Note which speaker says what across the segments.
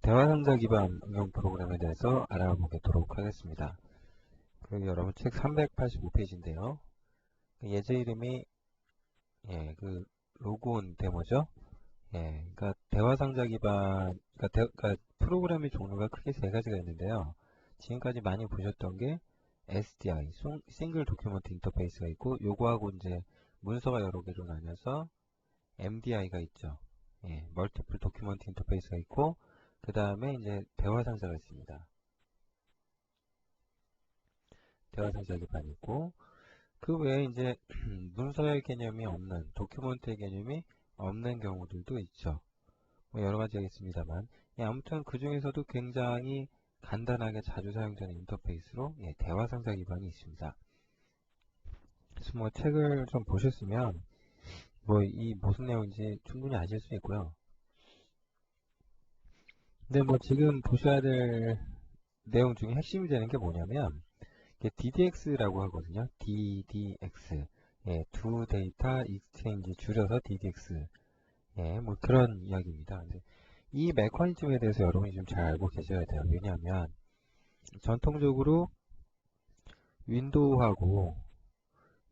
Speaker 1: 대화상자 기반 응용 프로그램에 대해서 알아보도록 하겠습니다. 여러분 책 385페이지인데요. 예제 이름이 로그온 데모죠. 그러니까 대화상자 기반, 그러니까 프로그램의 종류가 크게 세 가지가 있는데요. 지금까지 많이 보셨던 게 SDI, 싱글 도큐먼트 인터페이스가 있고, 요거하고 이제 문서가 여러 개로 나뉘어서 MDI가 있죠. 멀티플 도큐먼트 인터페이스가 있고, 그 다음에 이제 대화상자가 있습니다. 대화상자 기반이 있고, 그 외에 이제 문서의 개념이 없는, 도큐먼트의 개념이 없는 경우들도 있죠. 뭐 여러 가지가 있습니다만, 아무튼 그 중에서도 굉장히 간단하게 자주 사용되는 인터페이스로 대화상자 기반이 있습니다. 그래서 뭐 책을 좀 보셨으면 뭐 이 무슨 내용인지 충분히 아실 수 있고요. 근데 뭐 지금 보셔야 될 내용 중에 핵심이 되는 게 뭐냐면 DDX라고 하거든요. DDX. 두 데이터 익스체인지 줄여서 DDX. 뭐 그런 이야기입니다. 근데 이 메커니즘에 대해서 여러분이 좀 잘 알고 계셔야 돼요. 왜냐하면 전통적으로 윈도우하고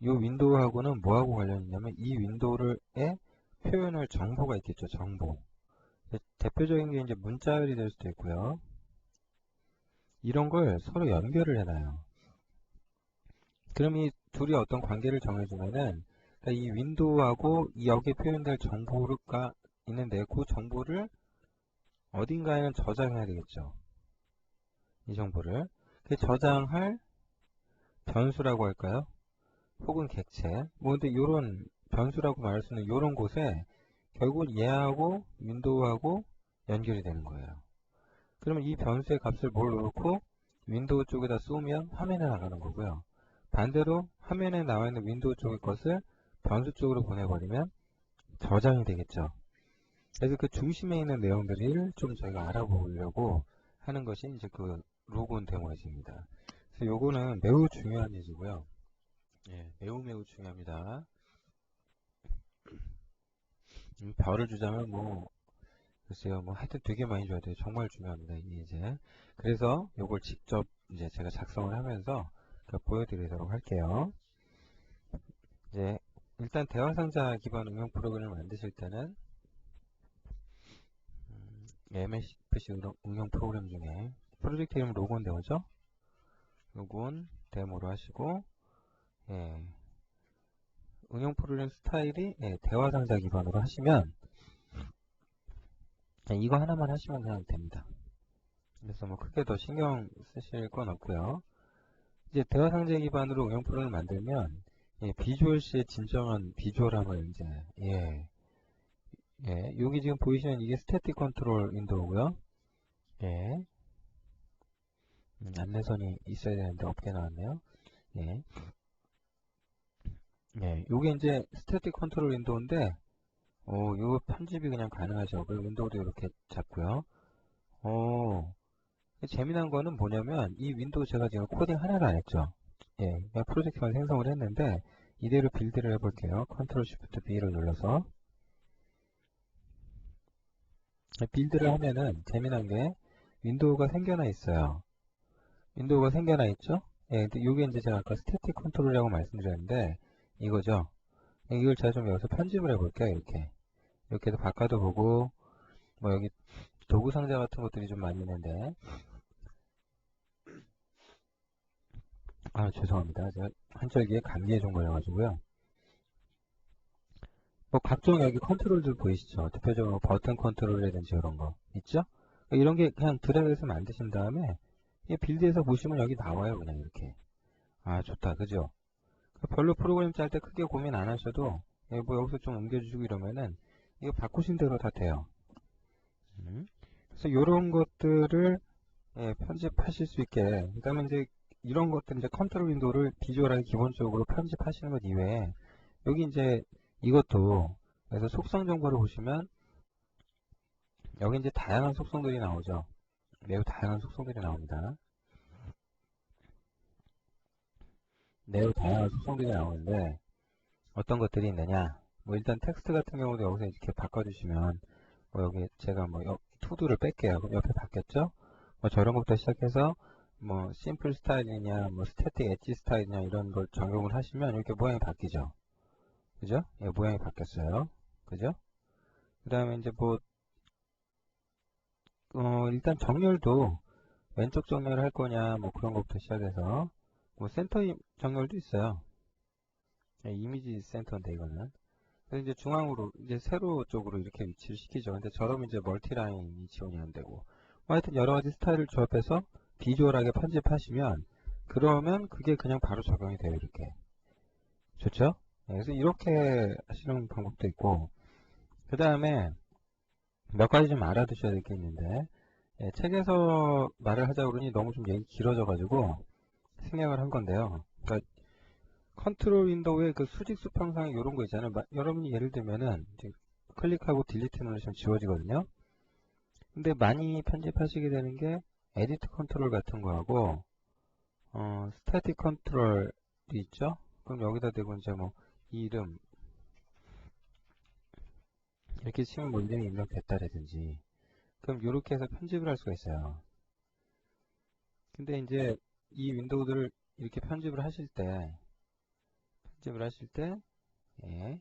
Speaker 1: 이 윈도우하고는 뭐하고 관련이 있냐면 이 윈도우에 표현할 정보가 있겠죠. 정보. 대표적인 게 이제 문자열이 될 수도 있고요. 이런 걸 서로 연결을 해놔요. 그럼 이 둘이 어떤 관계를 정해주면은 그러니까 이 윈도우하고 여기에 표현될 정보가 있는데 그 정보를 어딘가에는 저장해야 되겠죠. 이 정보를. 그 저장할 변수라고 할까요? 혹은 객체. 뭐 근데 이런 변수라고 말할 수 있는 이런 곳에 결국 얘하고 윈도우하고 연결이 되는 거예요. 그러면 이 변수의 값을 뭘 넣고 윈도우 쪽에다 쏘면 화면에 나가는 거고요. 반대로 화면에 나와 있는 윈도우 쪽의 것을 변수 쪽으로 보내버리면 저장이 되겠죠. 그래서 그 중심에 있는 내용들을 좀 저희가 알아보려고 하는 것이 이제 그 로그온 데모입니다. 그래서 요거는 매우 중요한 예지고요. 매우 중요합니다. 별을 주자면 뭐 글쎄요, 뭐 하여튼 되게 많이 줘야 돼요. 정말 중요합니다. 이제 그래서 요걸 직접 이제 제가 작성을 하면서 보여드리도록 할게요. 이제 일단 대화상자 기반 응용 프로그램을 만드실 때는 MSFC 응용 프로그램 중에 프로젝트 이름 로그온 데모죠. 로그온 데모로 하시고 응용 프로그램 스타일이 대화상자 기반으로 하시면 이거 하나만 하시면 그냥 됩니다. 그래서 뭐 크게 더 신경 쓰실 건 없고요. 이제 대화상자 기반으로 응용 프로그램을 만들면 비주얼 C의 진정한 비주얼함을 이제 여기 지금 보이시는 이게 스태틱 컨트롤 윈도우고요. 안내선이 있어야 되는데 없게 나왔네요. 요게 이제 스태틱 컨트롤 윈도우인데 요 편집이 그냥 가능하죠. 그리고 윈도우도 이렇게 잡고요. 재미난 거는 뭐냐면 이 윈도우 제가 지금 코딩 하나도 안 했죠. 그냥 프로젝트만 생성을 했는데 이대로 빌드를 해볼게요. 컨트롤 쉬프트 B를 눌러서 빌드를 하면은 재미난 게 윈도우가 생겨나 있어요. 윈도우가 생겨나 있죠? 근데 이게 이제 제가 아까 스태틱 컨트롤이라고 말씀드렸는데 이거죠. 이걸 제가 좀 여기서 편집을 해볼게요. 이렇게도 바꿔도 보고 뭐 여기 도구 상자 같은 것들이 좀 많이 있는데 죄송합니다. 제가 한절기에 감기에 좀 걸려가지고요. 뭐 각종 여기 컨트롤들 보이시죠? 대표적으로 버튼 컨트롤이라든지 이런 거 있죠? 이런 게 그냥 드래그해서 만드신 다음에 빌드에서 보시면 여기 나와요. 그냥 이렇게. 좋다. 그죠? 별로 프로그램 짤 때 크게 고민 안 하셔도 뭐 여기서 좀 옮겨주시고 이러면은 이거 바꾸신 대로 다 돼요. 그래서 이런 것들을 편집하실 수 있게 그다음에 이제 이런 것들 이제 컨트롤 윈도우를 비주얼하게 기본적으로 편집하시는 것 이외에 여기 이제 이것도 그래서 속성 정보를 보시면 여기 이제 다양한 속성들이 나오죠. 매우 다양한 속성들이 나옵니다. 매우 다양한 속성들이 나오는데 어떤 것들이 있느냐 뭐 일단 텍스트 같은 경우도 여기서 이렇게 바꿔주시면 뭐 여기 제가 뭐 후드를 뺄게요. 그럼 옆에 바뀌었죠? 뭐 저런 것부터 시작해서 뭐 심플 스타일이냐 뭐 스태틱 엣지 스타일이냐 이런 걸 적용을 하시면 이렇게 모양이 바뀌죠. 그죠? 예, 모양이 바뀌었어요. 그죠? 그 다음에 이제 뭐 일단 정렬도 왼쪽 정렬을 할 거냐 뭐 그런 것부터 시작해서 뭐 센터 정렬도 있어요. 예, 이미지 센터인데 이거는. 그래서 이제 중앙으로 이제 세로 쪽으로 이렇게 위치를 시키죠. 근데 저러면 이제 멀티라인이 지원이 안 되고 뭐 하여튼 여러 가지 스타일을 조합해서 비주얼하게 편집하시면 그러면 그게 그냥 바로 적용이 돼요. 이렇게. 좋죠? 예, 그래서 이렇게 하시는 방법도 있고 그 다음에 몇 가지 좀 알아두셔야 될 게 있는데 예, 책에서 말을 하자 그러니 너무 좀 얘기 길어져 가지고 생략을 한 건데요. 그러니까 컨트롤 윈도우의 그 수직 수평상 이런 거 있잖아요. 여러분이 예를 들면은 이제 클릭하고 딜리트 누르시면 지워지거든요. 근데 많이 편집하시게 되는 게 에디트 컨트롤 같은 거하고 스태틱 컨트롤이 있죠. 그럼 여기다 대고 이제 뭐 이름 이렇게 치면 뭐 이름이 입력됐다라든지 그럼 이렇게 해서 편집을 할 수가 있어요. 근데 이제 이 윈도우들을 이렇게 편집을 하실 때 예,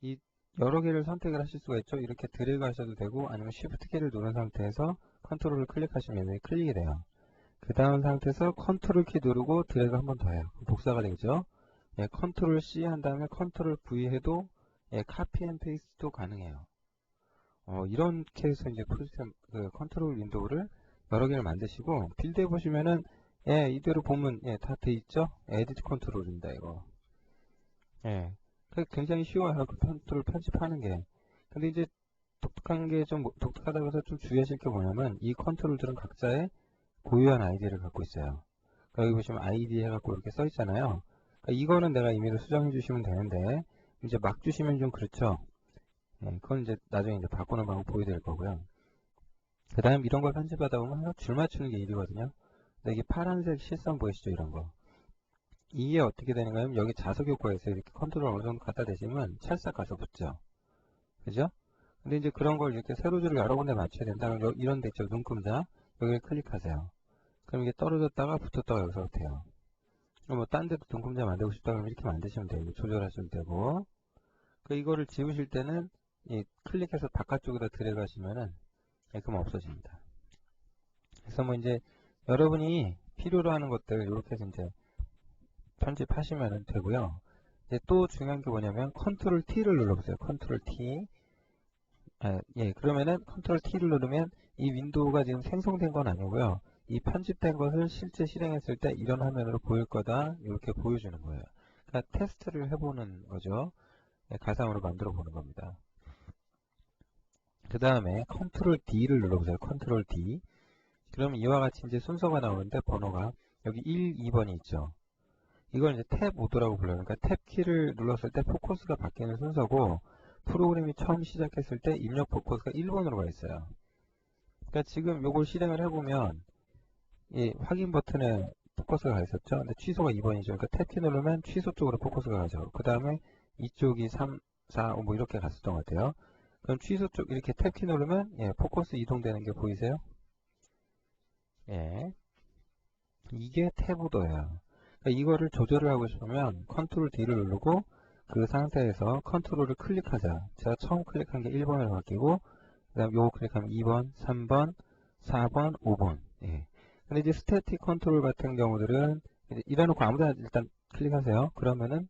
Speaker 1: 이 여러 개를 선택을 하실 수가 있죠. 이렇게 드래그 하셔도 되고 아니면 쉬프트 키를 누른 상태에서 컨트롤을 클릭하시면 클릭이 돼요. 그 다음 상태에서 컨트롤 키 누르고 드래그 한 번 더 해요. 복사가 되죠. 예, 컨트롤 C 한 다음에 컨트롤 V 해도 예, 카피 앤 페이스트도 가능해요. 이렇게 해서 이제 그 컨트롤 윈도우를 여러 개를 만드시고 빌드해 보시면은 예, 이대로 보면 예, 다 돼 있죠. 에디트 컨트롤입니다. 이거. 예. 굉장히 쉬워요. 그 컨트롤 편집하는 게. 근데 이제 독특한 게 좀 독특하다고 해서 좀 주의하실 게 뭐냐면 이 컨트롤들은 각자의 고유한 아이디를 갖고 있어요. 그러니까 여기 보시면 아이디 해갖고 이렇게 써 있잖아요. 그러니까 이거는 내가 임의로 수정해 주시면 되는데 이제 막 주시면 좀 그렇죠. 예, 그건 이제 나중에 이제 바꾸는 방법 보여드릴 거고요. 그 다음 이런 걸 편집하다 보면 항상 줄 맞추는 게 일이거든요. 근데 이게 파란색 실선 보이시죠? 이런 거. 이게 어떻게 되는가 하면 여기 자석 효과에서 이렇게 컨트롤 어느 정도 갖다 대시면 찰싹 가서 붙죠. 그죠? 근데 이제 그런 걸 이렇게 세로줄을 여러 군데 맞춰야 된다면 이런 데 있죠. 눈금자. 여기를 클릭하세요. 그럼 이게 떨어졌다가 붙었다가 여기서 돼요. 뭐 딴 데도 눈금자 만들고 싶다 그러면 이렇게 만드시면 돼요. 조절하시면 되고. 이거를 지우실 때는 이 클릭해서 바깥쪽에다 드래그 하시면은 그럼 없어집니다. 그래서 뭐 이제 여러분이 필요로 하는 것들 이렇게 해서 이제 편집하시면 되고요. 이제 또 중요한 게 뭐냐면 컨트롤 T를 눌러보세요. 컨트롤 T. 예, 그러면은 컨트롤 T를 누르면 이 윈도우가 지금 생성된 건 아니고요. 이 편집된 것을 실제 실행했을 때 이런 화면으로 보일 거다. 이렇게 보여주는 거예요. 그러니까 테스트를 해보는 거죠. 예, 가상으로 만들어 보는 겁니다. 그 다음에 컨트롤 D를 눌러보세요. 컨트롤 D. 그러면 이와 같이 이제 순서가 나오는데 번호가 여기 1, 2번이 있죠. 이걸 이제 탭 모드라고 불러요. 그러니까 탭 키를 눌렀을 때 포커스가 바뀌는 순서고 프로그램이 처음 시작했을 때 입력 포커스가 1번으로 가 있어요. 그러니까 지금 요걸 실행을 해보면 이 확인 버튼에 포커스가 가 있었죠. 근데 취소가 2번이죠. 그러니까 탭 키 누르면 취소 쪽으로 포커스가 가죠. 그 다음에 이쪽이 3, 4, 5 뭐 이렇게 갔었던 것 같아요. 그럼 취소 쪽 이렇게 탭 키 누르면 예, 포커스 이동되는 게 보이세요? 예, 이게 탭오더예요. 그러니까 이거를 조절을 하고 싶으면 컨트롤 D를 누르고 그 상태에서 컨트롤을 클릭하자. 제가 처음 클릭한 게 1번으로 바뀌고 그 다음 요거 클릭하면 2번, 3번, 4번, 5번. 예. 근데 이제 스태틱 컨트롤 같은 경우들은 이래놓고 아무데나 일단 클릭하세요. 그러면은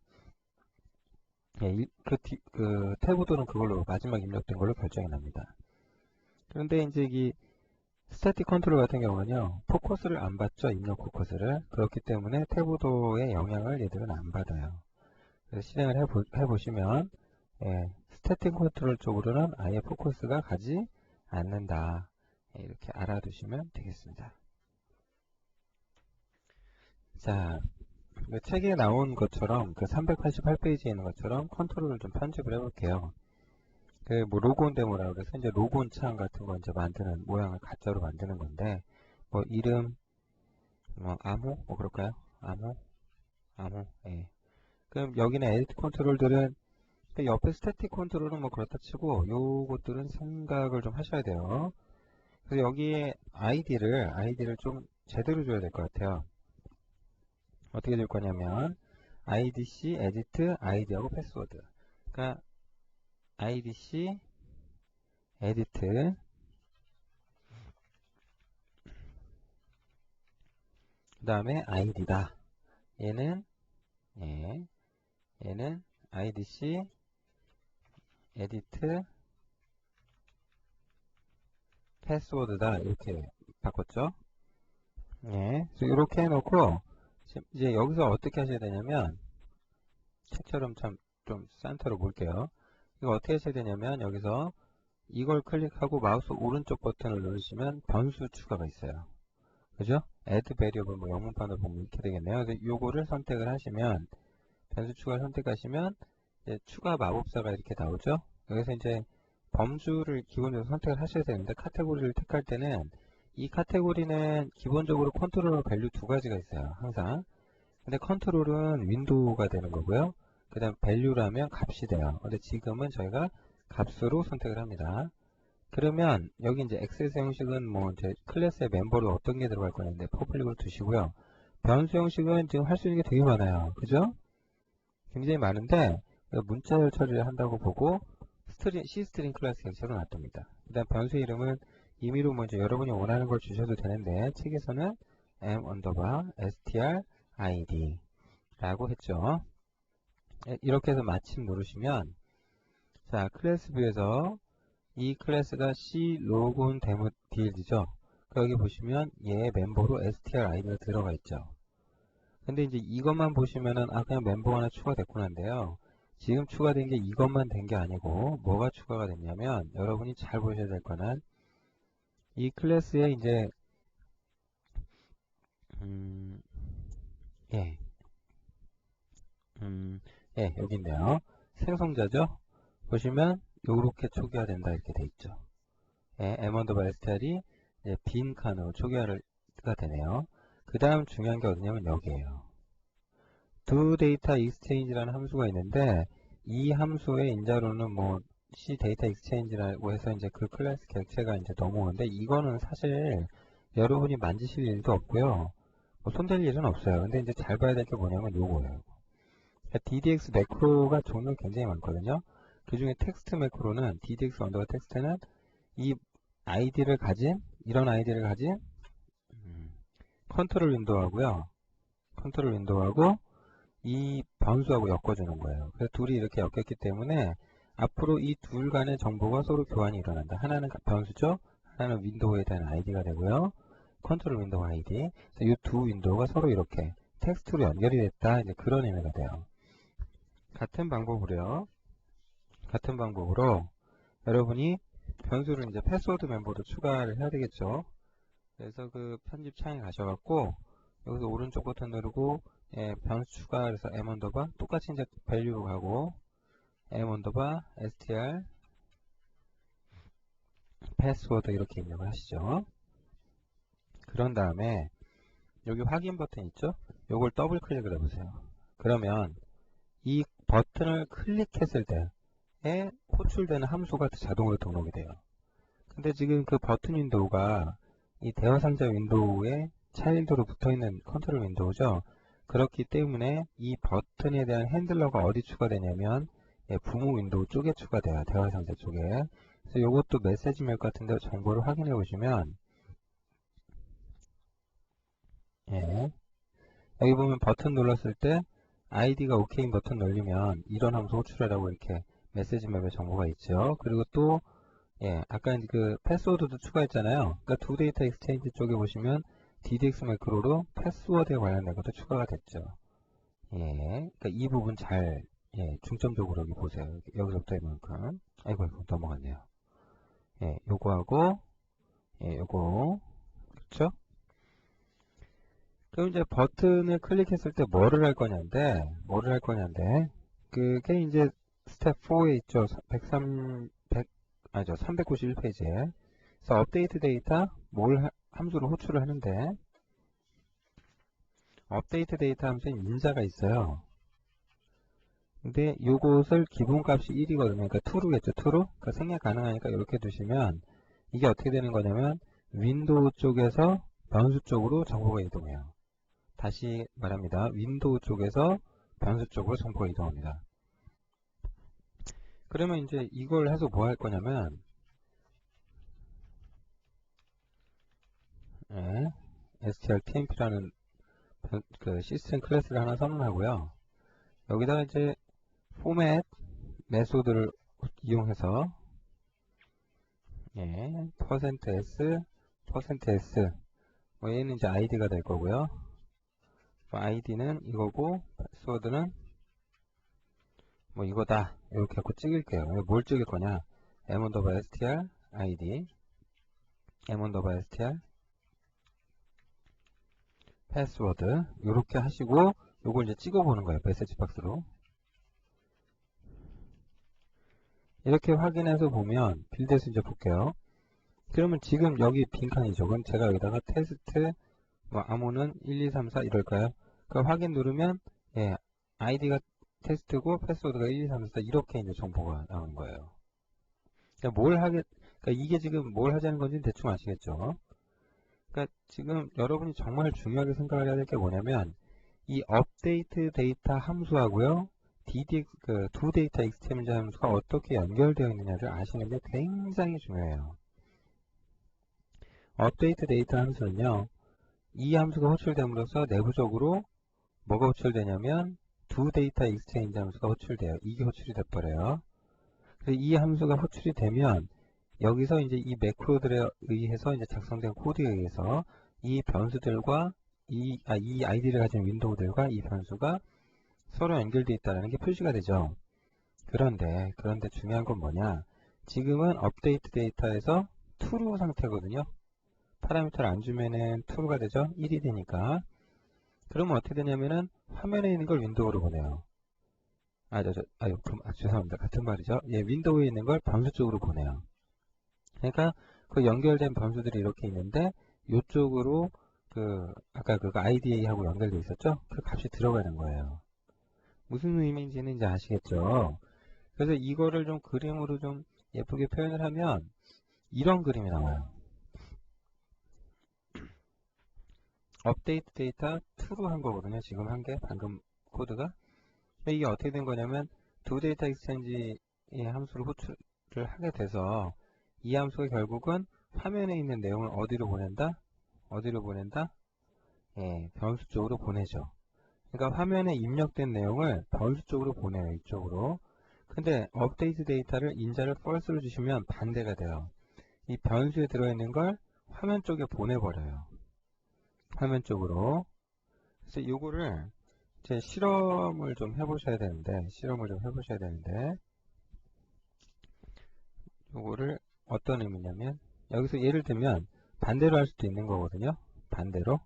Speaker 1: 예, 그 탭오더는 그걸로 마지막 입력된 걸로 결정이 납니다. 그런데 이제 이 스태틱 컨트롤 같은 경우는요, 포커스를 안 받죠, 입력 포커스를. 그렇기 때문에 탭오더의 영향을 얘들은 안 받아요. 그래서 실행을 해보시면, 예, 스태틱 컨트롤 쪽으로는 아예 포커스가 가지 않는다. 예, 이렇게 알아두시면 되겠습니다. 자, 그 책에 나온 것처럼, 그 388페이지에 있는 것처럼 컨트롤을 좀 편집을 해볼게요. 그 뭐 로그온 데모라고 그래서 이제 로그온 창 같은 거 이제 만드는 모양을 가짜로 만드는 건데, 뭐 이름, 암호? 뭐 그럴까요? 암호. 예. 그럼 여기는 에디트 컨트롤들은 옆에 스태틱 컨트롤은 뭐 그렇다 치고 요것들은 생각을 좀 하셔야 돼요. 그래서 여기에 아이디를 좀 제대로 줘야 될 것 같아요. 어떻게 줄 거냐면 idc, edit, id하고 패스워드. 그러니까 idc, edit, 그 다음에 id다. 얘는 얘는 idc, edit, 패스워드다. 이렇게 바꿨죠. 그래서 이렇게 해놓고 이제 여기서 어떻게 하셔야 되냐면 책처럼 좀 센터로 볼게요. 이거 어떻게 하셔야 되냐면 여기서 이걸 클릭하고 마우스 오른쪽 버튼을 누르시면 변수 추가가 있어요. 그죠? add variable 뭐 영문판으로 보면 이렇게 되겠네요. 그래서 요거를 선택을 하시면 변수 추가를 선택하시면 이제 추가 마법사가 이렇게 나오죠. 여기서 이제 범주를 기본적으로 선택을 하셔야 되는데 카테고리를 택할 때는 이 카테고리는 기본적으로 컨트롤 밸류 두 가지가 있어요. 항상. 근데 컨트롤은 윈도우가 되는 거고요. 그 다음 밸류라면 값이 돼요. 근데 지금은 저희가 값으로 선택을 합니다. 그러면 여기 이제 액세스 형식은 뭐 이제 클래스의 멤버로 어떤 게 들어갈 거냐인데 퍼블릭으로 두시고요. 변수 형식은 지금 할 수 있는 게 되게 많아요. 그죠? 굉장히 많은데 문자열 처리를 한다고 보고 C스트링 클래스 객체로 놔둡니다. 그 다음 변수 이름은 임의로 먼저 여러분이 원하는 걸 주셔도 되는데 책에서는 m_str_id 라고 했죠. 이렇게 해서 마침 누르시면 자 클래스 뷰에서 이 클래스가 C 로그온 데모 DLD죠. 여기 보시면 얘 멤버로 str_id가 들어가 있죠. 근데 이제 이것만 보시면은 그냥 멤버 하나 추가됐구나인데요. 지금 추가된 게 이것만 된 게 아니고 뭐가 추가가 됐냐면 여러분이 잘 보셔야 될 거는 이 클래스에 이제 예, 여기 있네요. 생성자죠. 보시면 요렇게 초기화 된다 이렇게 돼 있죠. m_str이 빈 칸으로 초기화가 되네요. 그 다음 중요한 게 어디냐면 여기에요. do data exchange라는 함수가 있는데 이 함수의 인자로는 뭐 C 데이터 exchange라고 해서 이제 그 클래스 객체가 이제 넘어오는데 이거는 사실 여러분이 만지실 일도 없고요. 뭐 손댈 일은 없어요. 근데 이제 잘 봐야 될 게 뭐냐면 요거예요. DDX 매크로가 종류가 굉장히 많거든요. 그 중에 텍스트 매크로는 DDX 언더바 텍스트는 이 아이디를 가진 이런 아이디를 가진 컨트롤 윈도우하고요. 컨트롤 윈도우하고 이 변수하고 엮어주는 거예요. 그래서 둘이 이렇게 엮였기 때문에 앞으로 이 둘 간의 정보가 서로 교환이 일어난다. 하나는 변수죠. 하나는 윈도우에 대한 아이디가 되고요. 컨트롤 윈도우 아이디. 이 두 윈도우가 서로 이렇게 텍스트로 연결이 됐다. 이제 그런 의미가 돼요. 같은 방법으로요. 같은 방법으로 여러분이 변수를 이제 패스워드 멤버로 추가를 해야 되겠죠. 그래서 그 편집 창에 가셔갖고 여기서 오른쪽 버튼 누르고 변수 추가 그래서 m_under바 똑같이 이제 밸류로 가고 m_under바 str 패스워드 이렇게 입력을 하시죠. 그런 다음에 여기 확인 버튼 있죠? 요걸 더블 클릭을 해보세요. 그러면 이 버튼을 클릭했을 때에 호출되는 함수가 자동으로 등록이 돼요. 근데 지금 그 버튼 윈도우가 이 대화 상자 윈도우에 차일드로 붙어있는 컨트롤 윈도우죠. 그렇기 때문에 이 버튼에 대한 핸들러가 어디 추가되냐면 부모 윈도우 쪽에 추가돼요. 대화 상자 쪽에. 그래서 이것도 메시지 맵 같은데 정보를 확인해 보시면 여기 보면 버튼 눌렀을 때 아이디가 오케이 버튼 눌리면 이런 함수 호출하라고 이렇게 메시지 맵에 정보가 있죠. 그리고 또 아까 그 패스워드도 추가했잖아요. 그러니까 두 데이터 익스체인지 쪽에 보시면 DDX 매크로로 패스워드에 관련된 것도 추가가 됐죠. 그러니까 이 부분 잘 중점적으로 여기 보세요. 여기서부터 이만큼. 아이고 넘어갔네요. 요거하고 요거 그렇죠? 그럼 이제 버튼을 클릭했을 때 뭐를 할 거냐인데 그게 이제 스텝 4에 있죠. 391페이지에 그래서 업데이트 데이터 함수로 호출을 하는데 업데이트 데이터 함수에 인자가 있어요. 근데 요것을 기본값이 1이거든요. 그러니까 true겠죠. true. 그러니까 생략 가능하니까 이렇게 두시면 이게 어떻게 되는 거냐면 윈도우 쪽에서 변수 쪽으로 정보가 이동해요. 다시 말합니다. 윈도우 쪽에서 변수 쪽으로 정보가 이동합니다. 그러면 이제 이걸 해서 뭐 할 거냐면, strtmp라는 그 시스템 클래스를 하나 선언하고요. 여기다가 이제 포맷 메소드를 이용해서 %s, %s 뭐 얘는 이제 id가 될 거고요. id는 이거고 패스워드는 뭐 이거다 이렇게 하고 찍을게요. 뭘 찍을 거냐? m_str id m_str 패스워드 이렇게 하시고 요걸 이제 찍어 보는 거예요. 메시지 박스로 이렇게 확인해서 보면 빌드에서 이제 볼게요. 그러면 지금 여기 빈칸이죠. 그럼 제가 여기다가 테스트 뭐 암호는 1, 2, 3, 4 이럴까요? 그 확인 누르면 아이디가 테스트고 패스워드가 1, 2, 3, 4 이렇게 이제 정보가 나오는 거예요. 그러니까 이게 지금 뭘 하자는 건지 대충 아시겠죠? 그러니까 지금 여러분이 정말 중요하게 생각을 해야 될 게 뭐냐면 이 업데이트 데이터 함수하고요. 두 데이터 익스체인지 함수가 어떻게 연결되어 있느냐를 아시는 게 굉장히 중요해요. 업데이트 데이터 함수는요. 이 함수가 호출됨으로써 내부적으로 뭐가 호출되냐면 두 데이터 익스체인지 함수가 호출돼요. 이게 호출이 돼버려요. 그래서 이 함수가 호출이 되면 여기서 이제 이 매크로들에 의해서 이제 작성된 코드에 의해서 이 변수들과 이 아이디를 가진 윈도우들과 이 변수가 서로 연결되어 있다는 게 표시가 되죠. 그런데 중요한 건 뭐냐? 지금은 업데이트 데이터에서 true 상태거든요. 파라미터를 안 주면은 true가 되죠. 1이 되니까. 그러면 어떻게 되냐면은 화면에 있는 걸 윈도우로 보내요. 죄송합니다. 같은 말이죠. 윈도우에 있는 걸 변수 쪽으로 보내요. 그러니까 그 연결된 변수들이 이렇게 있는데 이쪽으로 아까 그 IDA하고 연결되어 있었죠? 그 값이 들어가는 거예요. 무슨 의미인지는 이제 아시겠죠? 그래서 이거를 좀 그림으로 좀 예쁘게 표현을 하면 이런 그림이 나와요. 업데이트 데이터 true로 한 거거든요. 지금 한 게 방금 코드가. 이게 어떻게 된 거냐면 두 데이터 익스체인지의 함수를 호출을 하게 돼서 이 함수가 결국은 화면에 있는 내용을 어디로 보낸다? 변수 쪽으로 보내죠. 그러니까 화면에 입력된 내용을 변수 쪽으로 보내요. 이쪽으로. 근데 업데이트 데이터를 인자를 false로 주시면 반대가 돼요. 이 변수에 들어있는 걸 화면 쪽에 보내버려요. 화면 쪽으로. 그래서 이거를 이제 실험을 좀 해보셔야 되는데 이거를 어떤 의미냐면 여기서 예를 들면 반대로 할 수도 있는 거거든요. 반대로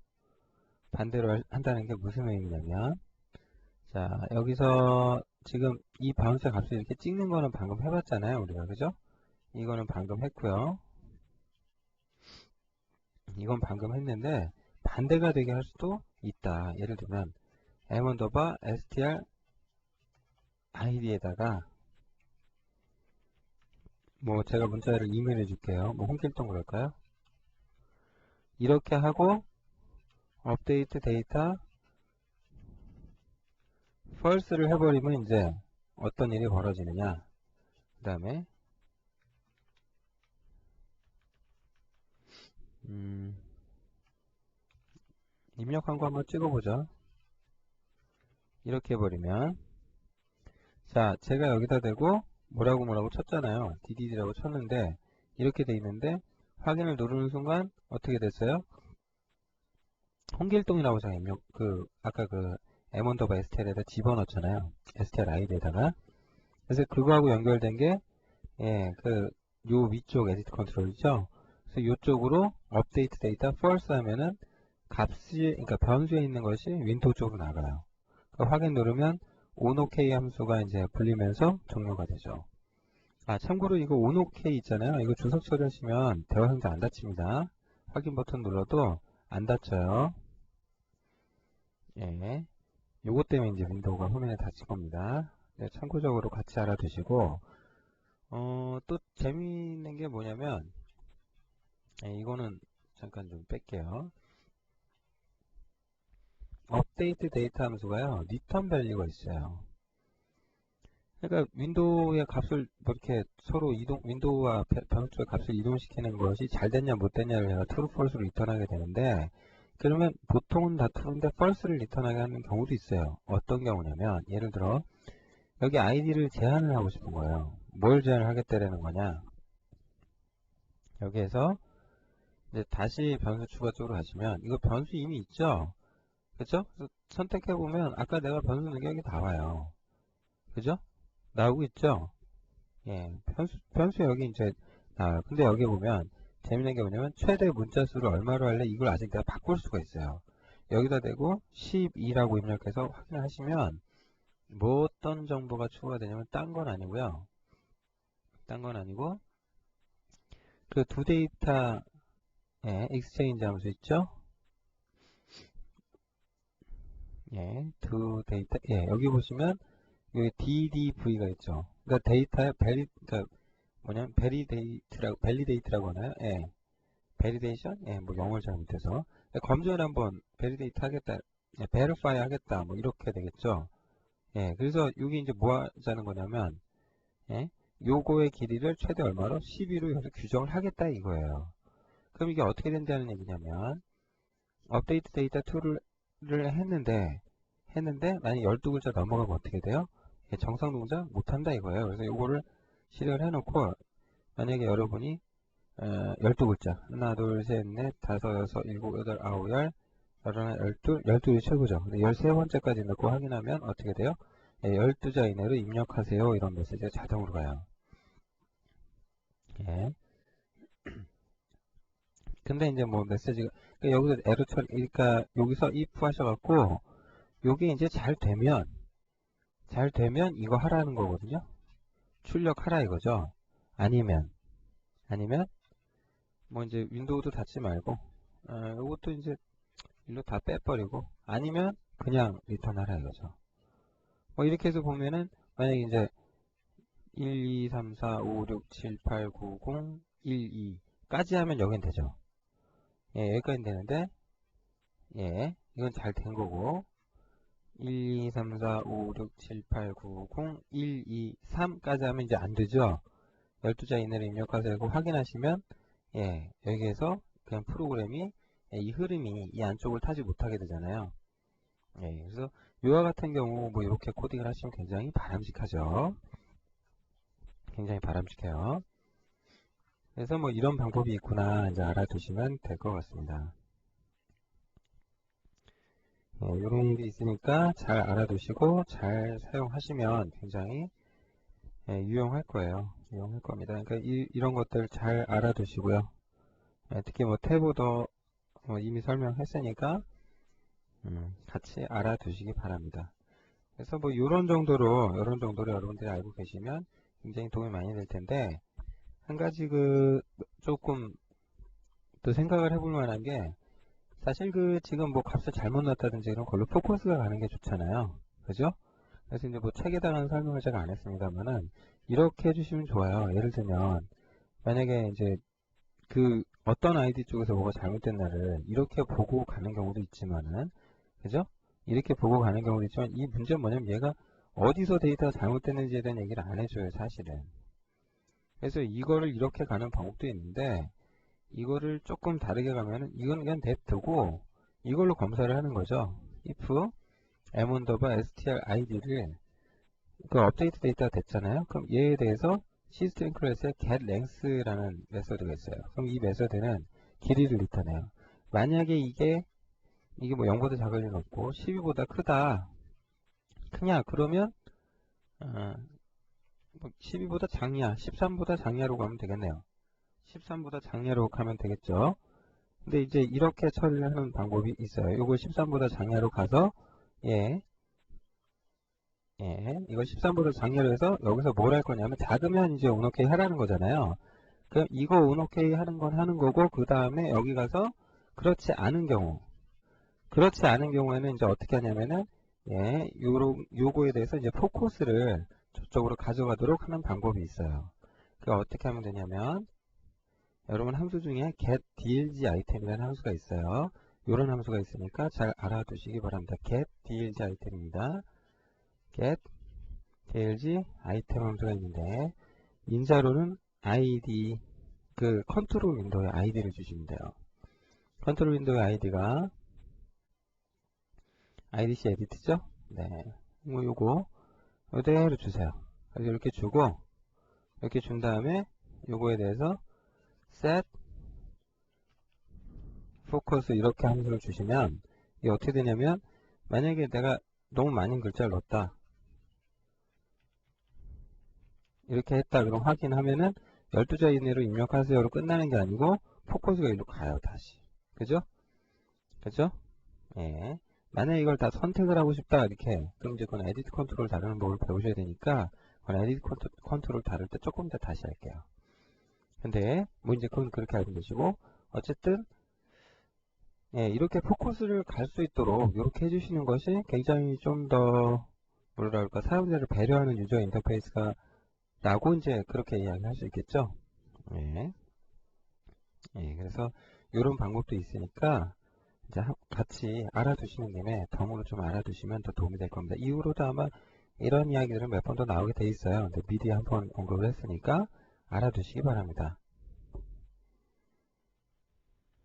Speaker 1: 한다는 게 무슨 의미냐면 자 여기서 지금 이 바운스 값을 이렇게 찍는 거는 방금 해봤잖아요. 우리가 그죠? 이거는 방금 했고요. 이건 방금 했는데 반대가 되게 할 수도 있다. 예를 들면 m_str id에다가 뭐 제가 문자를 이메일 해줄게요. 뭐 홍길동 그럴까요? 이렇게 하고 업데이트 데이터 false를 해버리면 이제 어떤 일이 벌어지느냐. 그 다음에 입력한 거 한번 찍어보죠. 이렇게 해버리면 자 제가 여기다 대고 뭐라고 쳤잖아요. DDD라고 쳤는데 이렇게 돼 있는데 확인을 누르는 순간 어떻게 됐어요? 홍길동이라고 제가 아까 m_str에다 집어넣었잖아요. str id에다가. 그래서 그거하고 연결된 게 요 위쪽 에디트 컨트롤이죠. 그래서 이쪽으로 업데이트 데이터 false 하면은 그러니까 변수에 있는 것이 윈도우 쪽으로 나가요. 확인 누르면 onOK 함수가 이제 불리면서 종료가 되죠. 참고로 이거 onOK 있잖아요. 이거 주석 처리하시면 대화 상자 안 닫힙니다. 확인 버튼 눌러도 안 닫혀요. 요것 때문에 이제 윈도우가 화면에 닫힌 겁니다. 참고적으로 같이 알아두시고, 또 재미있는 게 뭐냐면, 이거는 잠깐 좀 뺄게요. 업데이트 데이터 함수가요, 리턴 밸류가 있어요. 그러니까 윈도우의 값을 뭐 이렇게 서로 윈도우와 변수 쪽의 값을 이동시키는 것이 잘 됐냐 못 됐냐를 제가 true, false로 리턴하게 되는데, 그러면 보통은 다 true인데 false를 리턴하게 하는 경우도 있어요. 어떤 경우냐면, 예를 들어 여기 id를 제한을 하고 싶은 거예요. 뭘 제한을 하겠다라는 거냐, 여기에서 이제 다시 변수 추가 쪽으로 가시면 이거 변수 이미 있죠? 그쵸? 그래서 선택해보면 아까 내가 변수 넣은 게 여기 나와요. 그죠? 나오고 있죠? 예, 변수 여기 이제 나와요. 근데 여기 보면 재밌는 게 뭐냐면 최대 문자 수를 얼마로 할래? 이걸 아직 내가 바꿀 수가 있어요. 여기다 대고 12라고 입력해서 확인하시면 뭐 어떤 정보가 추가가 되냐면 딴 건 아니고요. 딴 건 아니고 그 두 데이터 익스체인지 함수 있죠? 예, 두 데이터, 여기 보시면 여기 DDV가 있죠. 그러니까 데이터의 그러니까 뭐냐면 밸리데이트라고 하나요? 예. 베리데이션? 예, 뭐 영어를 잘 못해서. 검증을 한번 베리데이트 하겠다, 베리파이 하겠다, 뭐 이렇게 되겠죠. 예, 그래서 여기 이제 뭐 하자는 거냐면, 예, 요거의 길이를 최대 얼마로? 12로 여기서 규정을 하겠다 이거예요. 그럼 이게 어떻게 된다는 얘기냐면, 업데이트 데이터 2를 했는데 만약 12글자 넘어가면 어떻게 돼요? 예, 정상 동작 못한다 이거예요. 그래서 요거를 실행을 해놓고, 만약에 여러분이 12글자. 하나, 둘, 셋, 넷, 다섯, 여섯, 일곱, 여덟, 아홉, 열, 열하나, 열둘, 열둘이 최고죠. 근데 13번째까지 넣고 확인하면 어떻게 돼요? 12자 이내로 입력하세요. 이런 메시지가 자동으로 가요. 예. 근데 이제 뭐 메시지가, 그러니까 여기서 에러 처리, 그러니까 여기서 if 하셔갖고, 요게 이제 잘 되면 이거 하라는 거거든요. 출력하라 이거죠. 아니면, 뭐 이제 윈도우도 닫지 말고, 요것도 이제 일로 다 빼버리고, 아니면 그냥 리턴하라 이거죠. 뭐 이렇게 해서 보면은 만약에 이제 1, 2, 3, 4, 5, 6, 7, 8, 9, 0, 1, 2까지 하면 여긴 되죠. 예, 여기까지 되는데, 예, 이건 잘 된 거고, 1, 2, 3, 4, 5, 6, 7, 8, 9, 0, 1, 2, 3까지 하면 이제 안 되죠. 12자 이내로 입력하세요. 확인하시면, 예, 여기에서 그냥 프로그램이 이 흐름이 이 안쪽을 타지 못하게 되잖아요. 예, 그래서 이와 같은 경우 뭐 이렇게 코딩을 하시면 굉장히 바람직하죠. 굉장히 바람직해요. 그래서 뭐 이런 방법이 있구나 이제 알아두시면 될 것 같습니다. 이런 게 있으니까 잘 알아두시고 잘 사용하시면 굉장히 유용할 거예요. 유용할 겁니다. 그러니까 이런 것들 잘 알아두시고요. 특히 뭐 탭보도 이미 설명했으니까 같이 알아두시기 바랍니다. 그래서 뭐 이런 정도로 여러분들이 알고 계시면 굉장히 도움이 많이 될 텐데, 한 가지 조금 또 생각을 해볼 만한 게, 사실 지금 뭐 값을 잘못 넣었다든지 이런 걸로 포커스가 가는 게 좋잖아요. 그죠? 그래서 이제 뭐 책에다가는 설명을 제가 안 했습니다만은 이렇게 해주시면 좋아요. 예를 들면 만약에 이제 어떤 아이디 쪽에서 뭐가 잘못됐나를 이렇게 보고 가는 경우도 있지만은, 그죠? 이렇게 보고 가는 경우도 있지만, 이 문제는 뭐냐면 얘가 어디서 데이터가 잘못됐는지에 대한 얘기를 안 해줘요, 사실은. 그래서 이거를 이렇게 가는 방법도 있는데, 이거를 조금 다르게 가면은 이건 그냥 냅두고 이걸로 검사를 하는 거죠. if m_str id를 업데이트 데이터가 됐잖아요. 그럼 얘에 대해서 시스템 클래스에 getLength라는 메서드가 있어요. 그럼 이 메서드는 길이를 리턴해요. 만약에 이게 뭐 0보다 작을 리는 없고 12보다 크냐 그러면 12보다 작냐, 13보다 작냐로 가면 되겠네요. 13보다 작냐로 가면 되겠죠. 근데 이제 이렇게 처리를 하는 방법이 있어요. 이거 13보다 작냐로 가서 이거 13보다 작냐로 해서 여기서 뭘 할 거냐면, 작으면 이제 온오케이 하라는 거잖아요. 그럼 이거 온오케이 하는 건 하는 거고, 그 다음에 여기 가서 그렇지 않은 경우에는 이제 어떻게 하냐면은 요거에 대해서 이제 포커스를 저쪽으로 가져가도록 하는 방법이 있어요. 그 어떻게 하면 되냐면 여러분 함수 중에 getDLG 아이템이라는 함수가 있어요. 이런 함수가 있으니까 잘 알아두시기 바랍니다. getDLG 아이템입니다. getDLG 아이템 함수가 있는데 인자로는 id 그 컨트롤 윈도우의 아이디를 주시면 돼요. 컨트롤 윈도우의 아이디가 idc 에디트죠? 네. 뭐 요거 이대로 주세요. 그래서 이렇게 주고 이렇게 준 다음에 요거에 대해서 set focus 이렇게 함수를 주시면 이게 어떻게 되냐면 만약에 내가 너무 많은 글자를 넣었다 이렇게 했다 그럼 확인하면은 12자 이내로 입력하세요로 끝나는 게 아니고 포커스가 이리로 가요 다시. 그죠? 그죠? 예. 만약에 이걸 다 선택을 하고 싶다 이렇게 그럼 이제 그건 에디트 컨트롤 다루는 법을 배우셔야 되니까 그건 에디트 컨트롤 다룰 때 조금 더 다시 할게요. 근데 뭐 이제 그건 그렇게 알고 계시고 어쨌든 예, 이렇게 포커스를 갈 수 있도록 이렇게 해주시는 것이 굉장히 좀 더 뭐라 할까 사용자를 배려하는 유저 인터페이스가 라고 이제 그렇게 이야기할 수 있겠죠. 예, 예, 그래서 이런 방법도 있으니까 이제 같이 알아두시는 김에 덤으로 좀 알아두시면 더 도움이 될 겁니다. 이후로도 아마 이런 이야기들은 몇 번 더 나오게 돼 있어요. 근데 미리 한번 언급을 했으니까 알아두시기 바랍니다.